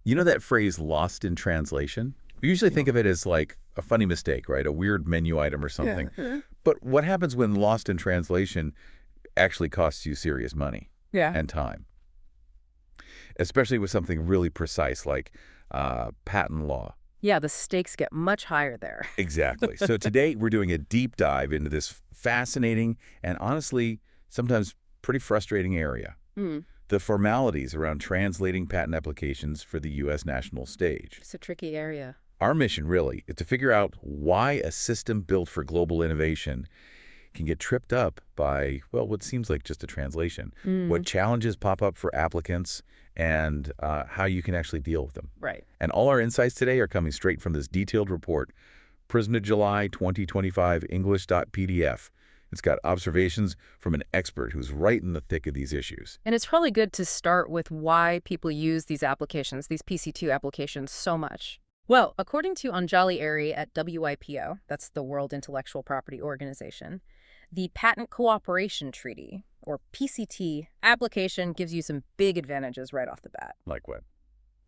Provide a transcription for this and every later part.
You know that phrase lost in translation? We usually think of it as like a funny mistake, right? A weird menu item or something. Yeah. But what happens when lost in translation actually costs you serious money Yeah. and time? Especially with something really precise like patent law. Yeah, the stakes get much higher there. Exactly. So today we're doing a deep dive into this fascinating and honestly sometimes pretty frustrating area. Hmm. The formalities around translating patent applications for the U.S. national stage. It's a tricky area. Our mission, really, is to figure out why a system built for global innovation can get tripped up by, well, what seems like just a translation, what challenges pop up for applicants, and how you can actually deal with them. Right. And all our insights today are coming straight from this detailed report, Prisma July 2025 English.pdf. It's got observations from an expert who's right in the thick of these issues. And it's probably good to start with why people use these applications, these PCT applications, so much. Well, according to Anjali Airy at WIPO, that's the World Intellectual Property Organization, the Patent Cooperation Treaty, or PCT, application gives you some big advantages right off the bat. Like what?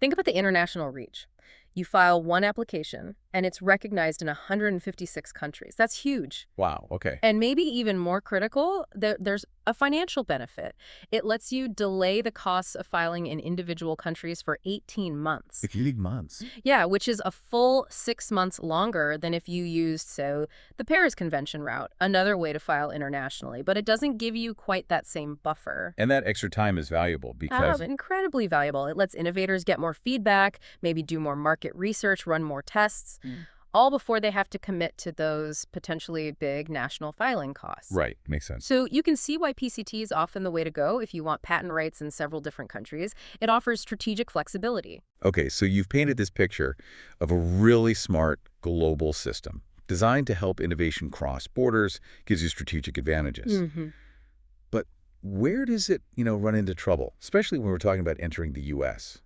Think about the international reach. You file one application, and it's recognized in 156 countries. That's huge. Wow, okay. And maybe even more critical, there's a financial benefit. It lets you delay the costs of filing in individual countries for 18 months. 18 months? Yeah, which is a full 6 months longer than if you used, so, the Paris Convention route, another way to file internationally. But it doesn't give you quite that same buffer. And that extra time is valuable because... incredibly valuable. It lets innovators get more feedback, maybe do more market research, run more tests, all before they have to commit to those potentially big national filing costs. Right, makes sense. So you can see why PCT is often the way to go if you want patent rights in several different countries. It offers strategic flexibility. Okay, so you've painted this picture of a really smart global system designed to help innovation cross borders, gives you strategic advantages. But where does it, run into trouble, especially when we're talking about entering the U.S.?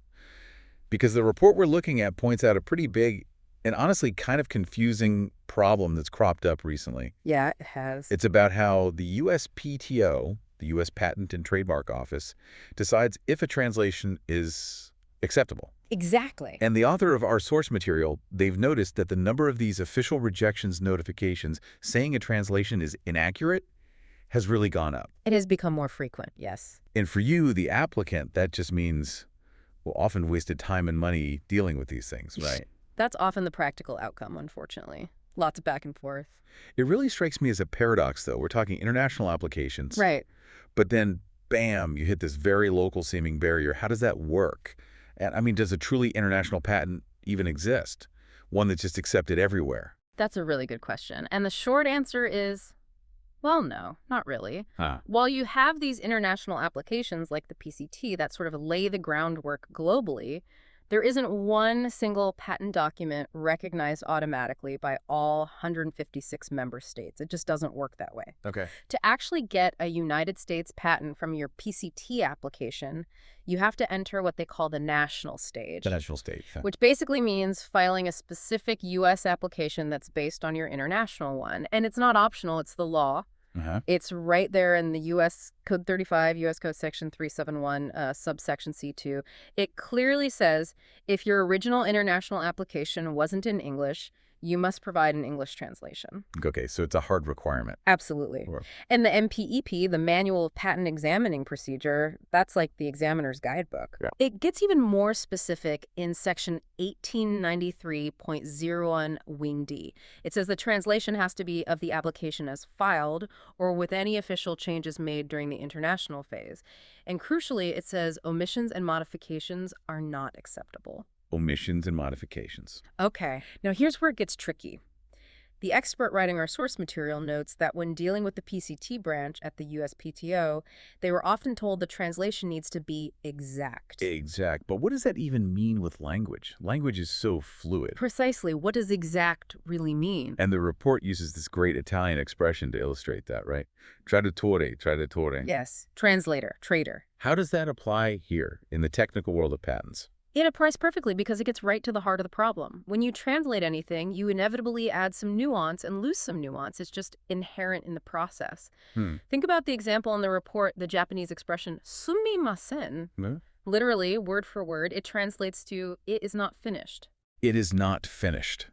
Because the report we're looking at points out a pretty big and honestly kind of confusing problem that's cropped up recently. Yeah, it has. It's about how the USPTO, the U.S. Patent and Trademark Office, decides if a translation is acceptable. Exactly. And the author of our source material, they've noticed that the number of these official rejections notifications saying a translation is inaccurate has really gone up. It has become more frequent, yes. And for you, the applicant, that just means, well, often wasted time and money dealing with these things, right? That's often the practical outcome, unfortunately. Lots of back and forth. It really strikes me as a paradox, though. We're talking international applications. Right. But then, bam, you hit this very local-seeming barrier. How does that work? And, I mean, does a truly international patent even exist? One that's just accepted everywhere? That's a really good question. And the short answer is, well, no, not really. While you have these international applications like the PCT that sort of lay the groundwork globally, there isn't one single patent document recognized automatically by all 156 member states. It just doesn't work that way. Okay. To actually get a United States patent from your PCT application, you have to enter what they call the national stage. The national stage. Which basically means filing a specific U.S. application that's based on your international one. And it's not optional, it's the law. It's right there in the U.S. Code 35, U.S. Code Section 371, subsection C2. It clearly says if your original international application wasn't in English, you must provide an English translation. Okay, so it's a hard requirement. Absolutely. And the MPEP, the Manual of Patent Examining Procedure, that's like the examiner's guidebook. Yeah. It gets even more specific in Section 1893.01 Wing D. It says the translation has to be of the application as filed or with any official changes made during the international phase. And crucially, it says omissions and modifications are not acceptable. Omissions and modifications. Okay, now here's where it gets tricky. The expert writing our source material notes that when dealing with the PCT branch at the USPTO, they were often told the translation needs to be exact. Exact. But what does that even mean with language? Language is so fluid. Precisely. What does exact really mean? And the report uses this great Italian expression to illustrate that, right? Traduttore, traduttore. Yes. Translator, trader. How does that apply here in the technical world of patents? It applies perfectly because it gets right to the heart of the problem. When you translate anything, you inevitably add some nuance and lose some nuance. It's just inherent in the process. Think about the example in the report, the Japanese expression sumimasen. Literally, word for word, it translates to, "it is not finished." It is not finished.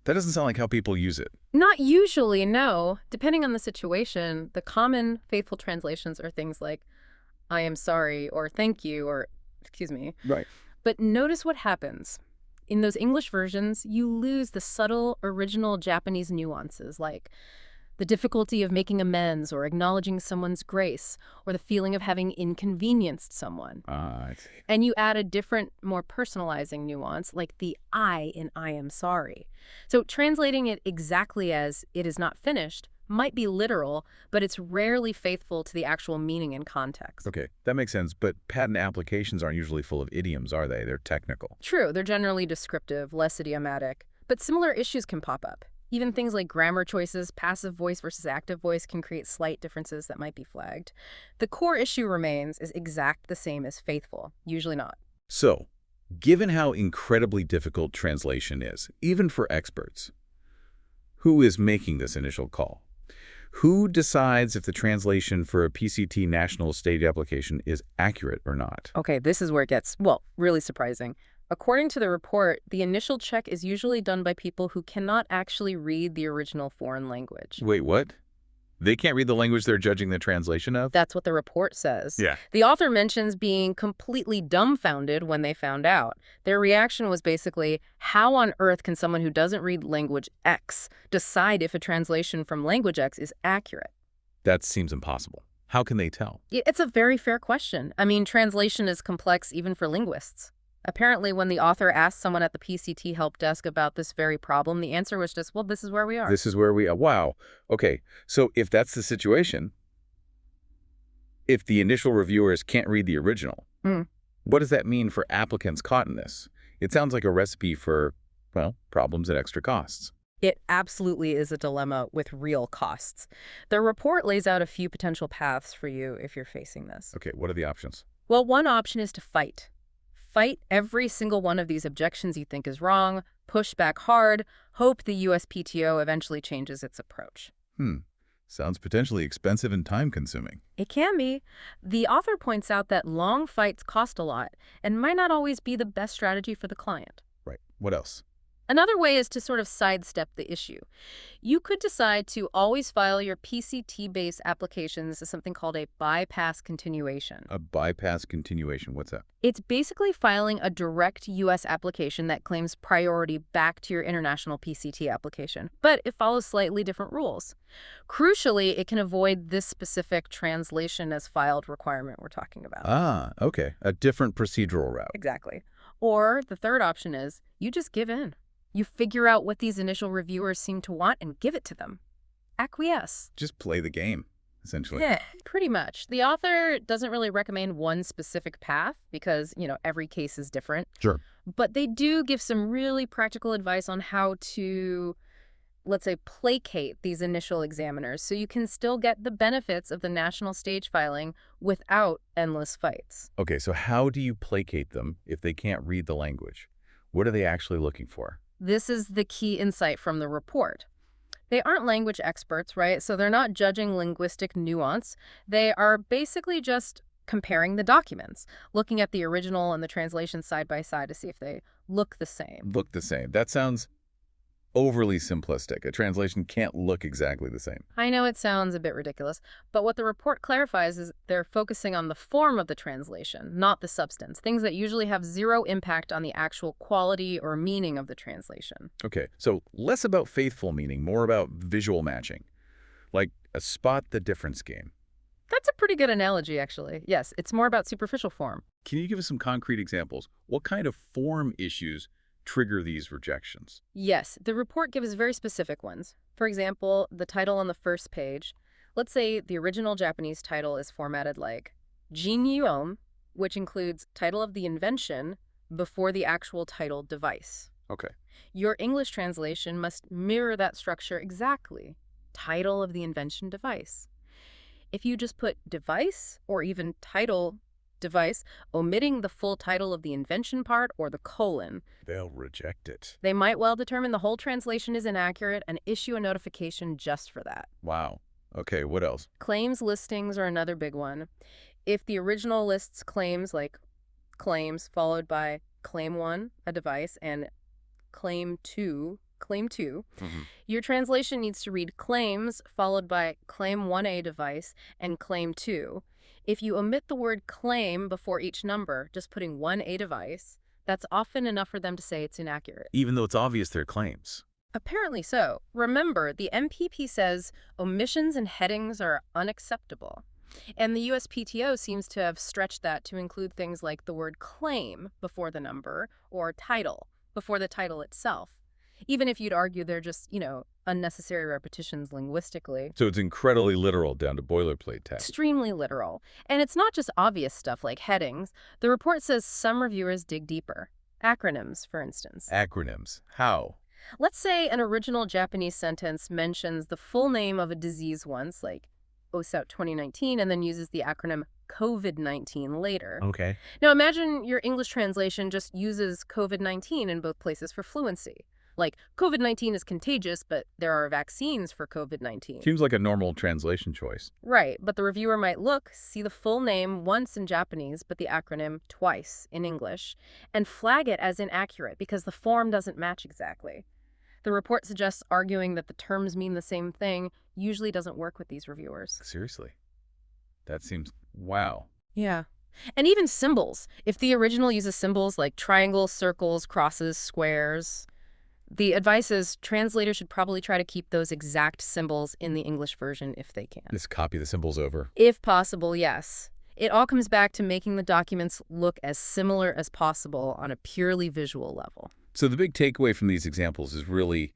That doesn't sound like how people use it. Not usually, no. Depending on the situation, the common faithful translations are things like, "I am sorry," or "thank you," or "excuse me." Right. But notice what happens. In those English versions, you lose the subtle, original Japanese nuances, like the difficulty of making amends or acknowledging someone's grace, or the feeling of having inconvenienced someone. I see. And you add a different, more personalizing nuance, like the I in "I am sorry." So translating it exactly as "it is not finished" might be literal, but it's rarely faithful to the actual meaning and context. Okay, that makes sense, but patent applications aren't usually full of idioms, are they? They're technical. True, they're generally descriptive, less idiomatic, but similar issues can pop up. Even things like grammar choices, passive voice versus active voice can create slight differences that might be flagged. The core issue remains is exact the same as faithful, usually not. So, given how incredibly difficult translation is, even for experts, who is making this initial call? Who decides if the translation for a PCT national state application is accurate or not? Okay, this is where it gets, well, really surprising. According to the report, the initial check is usually done by people who cannot actually read the original foreign language. Wait, what? They can't read the language they're judging the translation of? That's what the report says. Yeah. The author mentions being completely dumbfounded when they found out. Their reaction was basically, how on earth can someone who doesn't read language X decide if a translation from language X is accurate? That seems impossible. How can they tell? It's a very fair question. I mean, translation is complex even for linguists. Apparently, when the author asked someone at the PCT help desk about this very problem, the answer was just, well, this is where we are. This is where we are. Wow. Okay, so if that's the situation, if the initial reviewers can't read the original, what does that mean for applicants caught in this? It sounds like a recipe for, well, problems and extra costs. It absolutely is a dilemma with real costs. The report lays out a few potential paths for you if you're facing this. Okay, what are the options? Well, one option is to fight. Fight every single one of these objections you think is wrong, push back hard, hope the USPTO eventually changes its approach. Sounds potentially expensive and time-consuming. It can be. The author points out that long fights cost a lot and might not always be the best strategy for the client. Right. What else? Another way is to sort of sidestep the issue. You could decide to always file your PCT-based applications as something called a bypass continuation. A bypass continuation. What's that? It's basically filing a direct U.S. application that claims priority back to your international PCT application, but it follows slightly different rules. Crucially, it can avoid this specific translation as filed requirement we're talking about. Ah, okay. A different procedural route. Exactly. Or the third option is you just give in. You figure out what these initial reviewers seem to want and give it to them. Acquiesce. Just play the game, essentially. Yeah, pretty much. The author doesn't really recommend one specific path because, every case is different. Sure. But they do give some really practical advice on how to, let's say, placate these initial examiners so you can still get the benefits of the national stage filing without endless fights. Okay, so how do you placate them if they can't read the language? What are they actually looking for? This is the key insight from the report. They aren't language experts, right? So they're not judging linguistic nuance. They are basically just comparing the documents, looking at the original and the translation side by side to see if they look the same. Look the same. That sounds overly simplistic. A translation can't look exactly the same. I know it sounds a bit ridiculous, but what the report clarifies is they're focusing on the form of the translation, not the substance, things that usually have zero impact on the actual quality or meaning of the translation. Okay, so less about faithful meaning, more about visual matching, like a spot the difference game. That's a pretty good analogy, actually. Yes, it's more about superficial form. Can you give us some concrete examples? What kind of form issues trigger these rejections? Yes, the report gives very specific ones. For example, the title on the first page. Let's say the original Japanese title is formatted like Jinyuom, which includes title of the invention before the actual title device. Okay. Your English translation must mirror that structure exactly. Title of the invention device. If you just put device or even title device, omitting the full title of the invention part or the colon, they'll reject it. They might well determine the whole translation is inaccurate and issue a notification just for that. Wow. Okay, what else? Claims listings are another big one. If the original lists claims like claims followed by claim 1, a device, and claim 2, your translation needs to read claims followed by claim 1A device and claim 2. If you omit the word claim before each number, just putting 1A device, that's often enough for them to say it's inaccurate. Even though it's obvious they're claims. Apparently so. Remember, the MPP says omissions and headings are unacceptable. And the USPTO seems to have stretched that to include things like the word claim before the number or title before the title itself. Even if you'd argue they're just, unnecessary repetitions linguistically. So it's incredibly literal down to boilerplate text. Extremely literal. And it's not just obvious stuff like headings. The report says some reviewers dig deeper. Acronyms, for instance. Acronyms. How? Let's say an original Japanese sentence mentions the full name of a disease once, like OSOUT 2019, and then uses the acronym COVID-19 later. Okay. Now imagine your English translation just uses COVID-19 in both places for fluency. Like, COVID-19 is contagious, but there are vaccines for COVID-19. Seems like a normal translation choice. Right, but the reviewer might see the full name once in Japanese, but the acronym twice in English, and flag it as inaccurate because the form doesn't match exactly. The report suggests arguing that the terms mean the same thing usually doesn't work with these reviewers. Seriously? That seems... wow. Yeah. And even symbols. If the original uses symbols like triangles, circles, crosses, squares, the advice is translators should probably try to keep those exact symbols in the English version if they can. Just copy the symbols over. If possible, yes. It all comes back to making the documents look as similar as possible on a purely visual level. So the big takeaway from these examples is really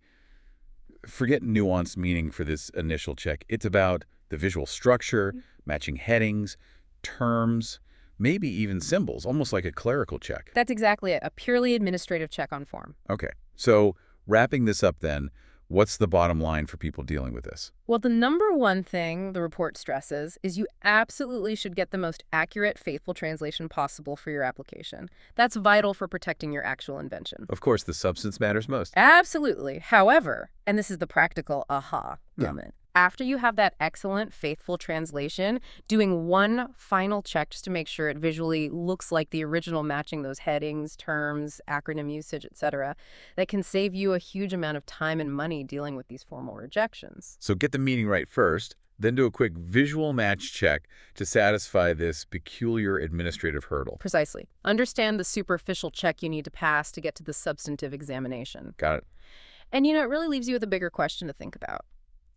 forget nuanced meaning for this initial check. It's about the visual structure, matching headings, terms, maybe even symbols, almost like a clerical check. That's exactly it, a purely administrative check on form. Okay. So wrapping this up then, what's the bottom line for people dealing with this? Well, the number one thing the report stresses is you absolutely should get the most accurate, faithful translation possible for your application. That's vital for protecting your actual invention. Of course, the substance matters most. Absolutely. However, and this is the practical aha moment, after you have that excellent, faithful translation, doing one final check just to make sure it visually looks like the original, matching those headings, terms, acronym usage, etc., that can save you a huge amount of time and money dealing with these formal rejections. So get the meaning right first, then do a quick visual match check to satisfy this peculiar administrative hurdle. Precisely. Understand the superficial check you need to pass to get to the substantive examination. Got it. And, it really leaves you with a bigger question to think about.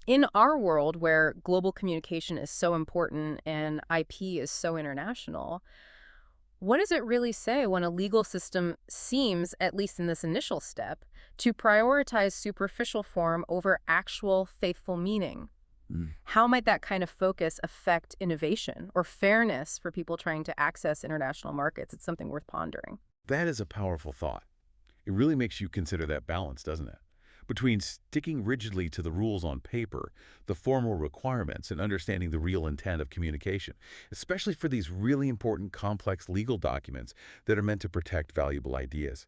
In our world where global communication is so important and IP is so international, what does it really say when a legal system seems, at least in this initial step, to prioritize superficial form over actual faithful meaning? How might that kind of focus affect innovation or fairness for people trying to access international markets? It's something worth pondering. That is a powerful thought. It really makes you consider that balance, doesn't it? Between sticking rigidly to the rules on paper, the formal requirements, and understanding the real intent of communication, especially for these really important, complex legal documents that are meant to protect valuable ideas.